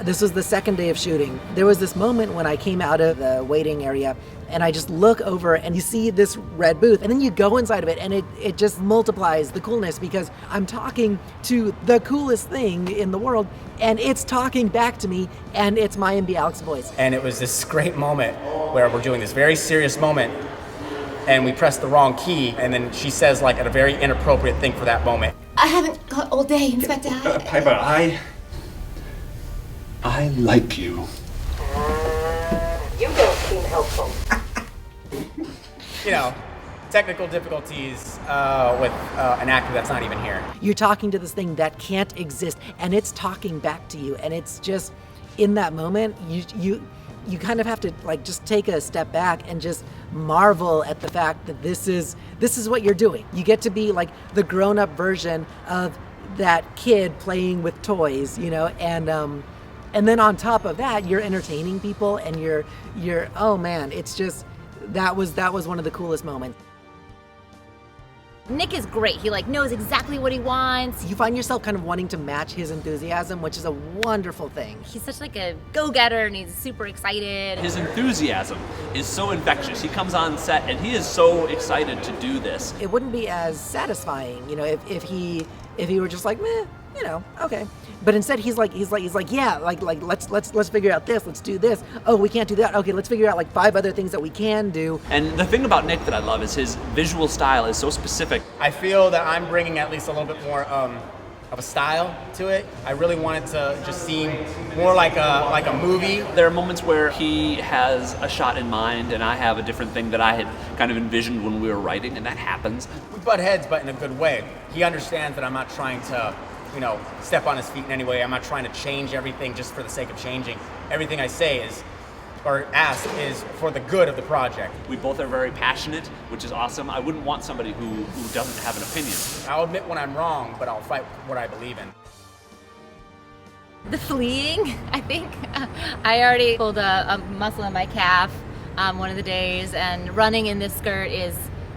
This was the second day of shooting. There was this moment when I came out of the waiting area and I just look over and you see this red booth and then you go inside of it and it just multiplies the coolness because I'm talking to the coolest thing in the world and it's talking back to me and it's my MB Alex voice. And it was this great moment where we're doing this very serious moment and we press the wrong key and then she says like a very inappropriate thing for that moment. I haven't got all day, Inspector. Piper, I like you. You don't seem helpful. You know, technical difficulties with an actor that's not even here. You're talking to this thing that can't exist and it's talking back to you and it's just in that moment you kind of have to like just take a step back and just marvel at the fact that this is what you're doing. You get to be like the grown-up version of that kid playing with toys, you know, and then on top of that, you're entertaining people and you're oh man, it's just that was one of the coolest moments. Nick is great. He like knows exactly what he wants. You find yourself kind of wanting to match his enthusiasm, which is a wonderful thing. He's such like a go-getter and he's super excited. His enthusiasm is so infectious. He comes on set and he is so excited to do this. It wouldn't be as satisfying, you know, if he were just like, meh, you know, okay. But instead he's like, yeah, like let's figure out this, let's do this. Oh, we can't do that. Okay, let's figure out like 5 other things that we can do. And the thing about Nick that I love is his visual style is so specific. I feel that I'm bringing at least a little bit more of a style to it. I really want it to just seem more like a movie. There are moments where he has a shot in mind and I have a different thing that I had kind of envisioned when we were writing, and that happens. We butt heads, but in a good way. He understands that I'm not trying to, you know, step on his feet in any way. I'm not trying to change everything just for the sake of changing. Everything I say is, or ask, is for the good of the project. We both are very passionate, which is awesome. I wouldn't want somebody who doesn't have an opinion. I'll admit when I'm wrong, but I'll fight what I believe in. The fleeing, I think. I already pulled a muscle in my calf one of the days, and running in this skirt is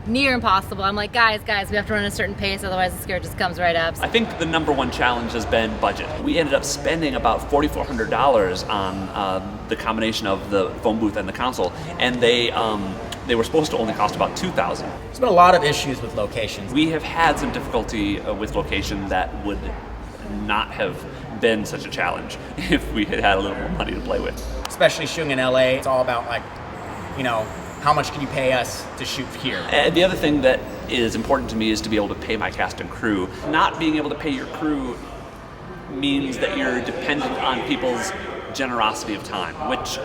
near impossible. I'm like, guys, we have to run at a certain pace, otherwise the skirt just comes right up. I think the number one challenge has been budget. We ended up spending about $4,400 on the combination of the phone booth and the console, and they were supposed to only cost about $2,000. There's been a lot of issues with locations. We have had some difficulty with location that would not have been such a challenge if we had a little more money to play with. Especially shooting in LA, it's all about like, you know, how much can you pay us to shoot here? And the other thing that is important to me is to be able to pay my cast and crew. Not being able to pay your crew means that you're dependent on people's generosity of time, which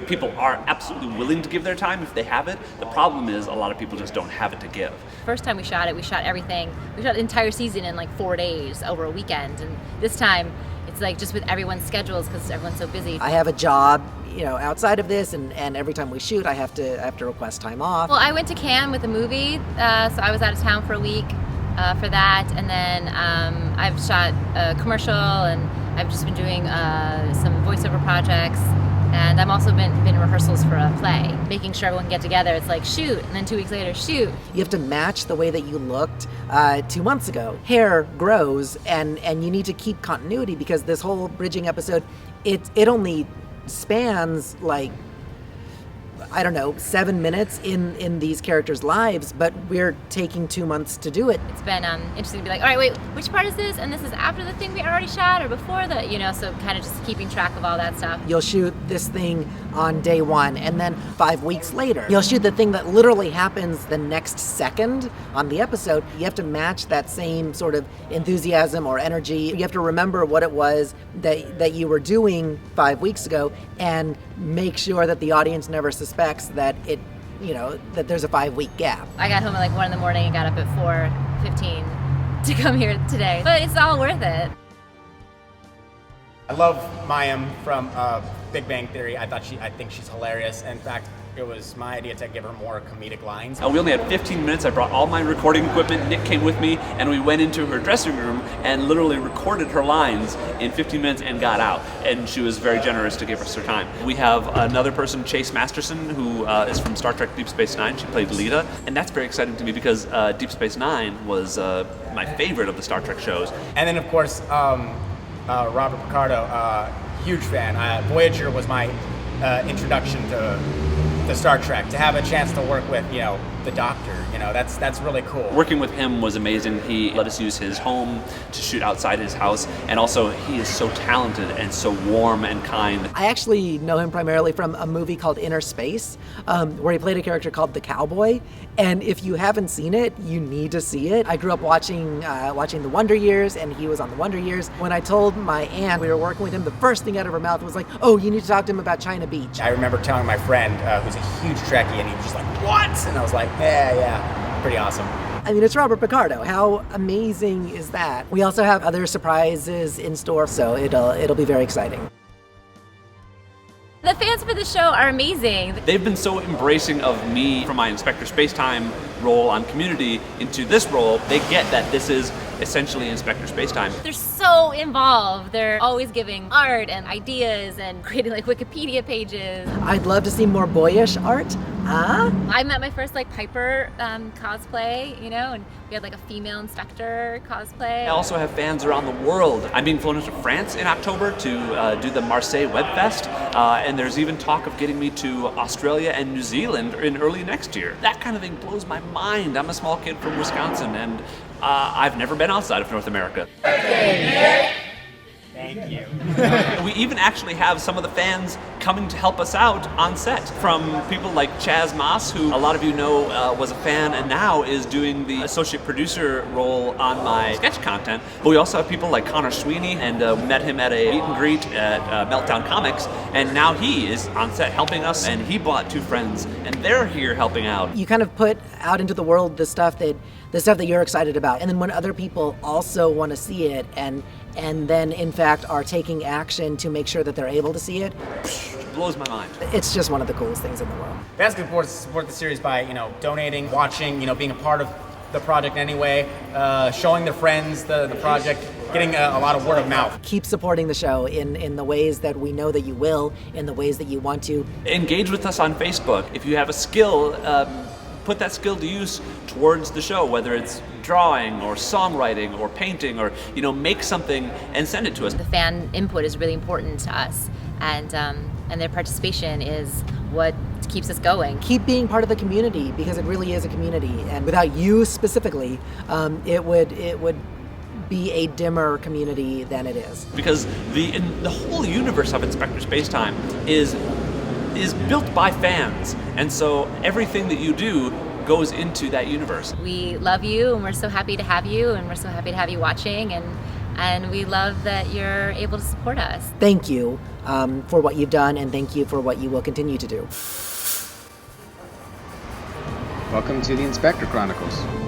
people are absolutely willing to give their time if they have it. The problem is a lot of people just don't have it to give. First time we shot everything. We shot the entire season in like 4 days over a weekend, and this time it's like just with everyone's schedules because everyone's so busy. I have a job, you know, outside of this, and every time we shoot, I have to request time off. Well, I went to Cannes with a movie, so I was out of town for a week for that, and then I've shot a commercial, and I've just been doing some voiceover projects, and I've also been in rehearsals for a play, making sure everyone can get together. It's like shoot, and then 2 weeks later shoot. You have to match the way that you looked 2 months ago. Hair grows, and you need to keep continuity because this whole bridging episode, it only spans like, I don't know, 7 minutes in these characters' lives, but we're taking 2 months to do it. It's been interesting to be like, all right, wait, which part is this? And this is after the thing we already shot or before the, you know, so kind of just keeping track of all that stuff. You'll shoot this thing on day 1, and then 5 weeks later, you'll shoot the thing that literally happens the next second on the episode. You have to match that same sort of enthusiasm or energy. You have to remember what it was that you were doing 5 weeks ago and make sure that the audience never suspects that it, you know, that there's a 5-week gap. I got home at like 1 a.m. and got up at 4:15 to come here today, but it's all worth it. I love Mayim from Big Bang Theory. I think she's hilarious. In fact, it was my idea to give her more comedic lines. We only had 15 minutes. I brought all my recording equipment. Nick came with me, and we went into her dressing room and literally recorded her lines in 15 minutes and got out. And she was very generous to give us her time. We have another person, Chase Masterson, who is from Star Trek Deep Space Nine. She played Lita, and that's very exciting to me because Deep Space Nine was my favorite of the Star Trek shows. And then, of course, Robert Picardo, huge fan. Voyager was my introduction to Star Trek. To have a chance to work with, the Doctor, that's really cool. Working with him was amazing. He let us use his home to shoot outside his house, and also he is so talented and so warm and kind. I actually know him primarily from a movie called Inner Space, where he played a character called the Cowboy. And if you haven't seen it, you need to see it. I grew up watching The Wonder Years, and he was on The Wonder Years. When I told my aunt we were working with him, the first thing out of her mouth was like, "Oh, you need to talk to him about China Beach." I remember telling my friend, who's a huge Trekkie, and he was just like, "What?" And I was like, yeah, pretty awesome. I mean, it's Robert Picardo. How amazing is that? We also have other surprises in store, so it'll be very exciting. The fans for the show are amazing. They've been so embracing of me from my Inspector Spacetime role on Community into this role. They get that this is essentially Inspector Spacetime. They're so involved. They're always giving art and ideas and creating like Wikipedia pages. I'd love to see more boyish art. I met my first Piper cosplay, and we had a female inspector cosplay. I also have fans around the world. I'm being flown into France in October to do the Marseille Web Fest, and there's even talk of getting me to Australia and New Zealand in early next year. That kind of thing blows my mind. I'm a small kid from Wisconsin, and I've never been outside of North America. Thank you. We even actually have some of the fans coming to help us out on set, from people like Chaz Moss, who a lot of you know was a fan and now is doing the associate producer role on my sketch content. But we also have people like Connor Sweeney, and we met him at a meet and greet at Meltdown Comics, and now he is on set helping us, and he brought 2 friends, and they're here helping out. You kind of put out into the world the stuff that you're excited about, and then when other people also want to see it and then in fact are taking action to make sure that they're able to see it, Blows my mind. it's just one of the coolest things in the world. Fans can support the series by, donating, watching, being a part of the project anyway, showing their friends the project, getting a lot of word of mouth. Keep supporting the show in the ways that we know that you will, in the ways that you want to. Engage with us on Facebook. If you have a skill, put that skill to use towards the show, whether it's drawing or songwriting or painting, or make something and send it to us. The fan input is really important to us, and their participation is what keeps us going. Keep being part of the community, because it really is a community, and without you specifically, it would be a dimmer community than it is. Because the whole universe of Inspector Spacetime is built by fans, and so everything that you do goes into that universe. We love you, and we're so happy to have you, and we're so happy to have you watching, and we love that you're able to support us. Thank you for what you've done, and thank you for what you will continue to do. Welcome to the Inspector Chronicles.